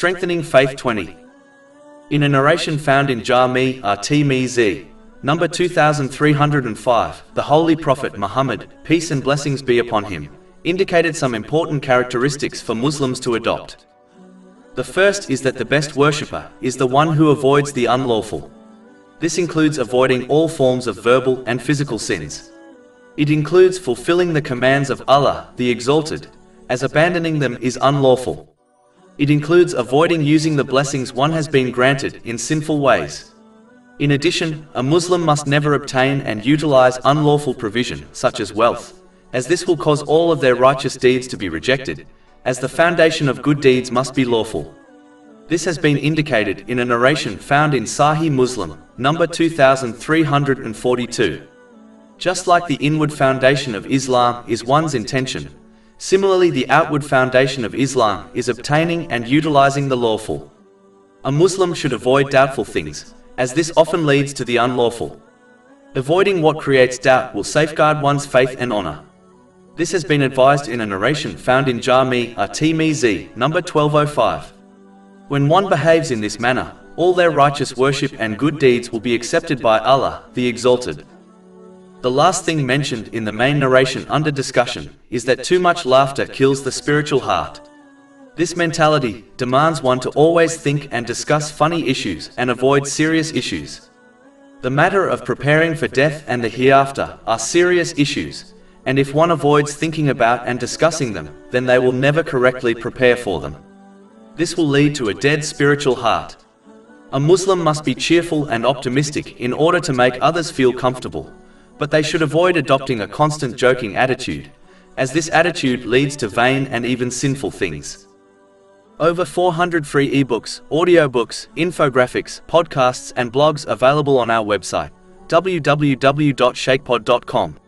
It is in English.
Strengthening Faith 20. In a narration found in Jami' at-Tirmidhi, number 2305, the Holy Prophet Muhammad, peace and blessings be upon him, indicated some important characteristics for Muslims to adopt. The first is that the best worshipper is the one who avoids the unlawful. This includes avoiding all forms of verbal and physical sins. It includes fulfilling the commands of Allah, the Exalted, as abandoning them is unlawful. It includes avoiding using the blessings one has been granted in sinful ways. In addition, a Muslim must never obtain and utilize unlawful provision, such as wealth, as this will cause all of their righteous deeds to be rejected, as the foundation of good deeds must be lawful. This has been indicated in a narration found in Sahih Muslim, number 2342. Just like the inward foundation of Islam is one's intention, similarly the outward foundation of Islam is obtaining and utilizing the lawful. A Muslim should avoid doubtful things, as this often leads to the unlawful. Avoiding what creates doubt will safeguard one's faith and honor. This has been advised in a narration found in Jami' at-Tirmidhi, number 1205. When one behaves in this manner, all their righteous worship and good deeds will be accepted by Allah, the Exalted. The last thing mentioned in the main narration under discussion is that too much laughter kills the spiritual heart. This mentality demands one to always think and discuss funny issues and avoid serious issues. The matter of preparing for death and the hereafter are serious issues, and if one avoids thinking about and discussing them, then they will never correctly prepare for them. This will lead to a dead spiritual heart. A Muslim must be cheerful and optimistic in order to make others feel comfortable, but they should avoid adopting a constant joking attitude, as this attitude leads to vain and even sinful things. Over 400 free ebooks, audiobooks, infographics, podcasts and blogs available on our website, www.shakepod.com.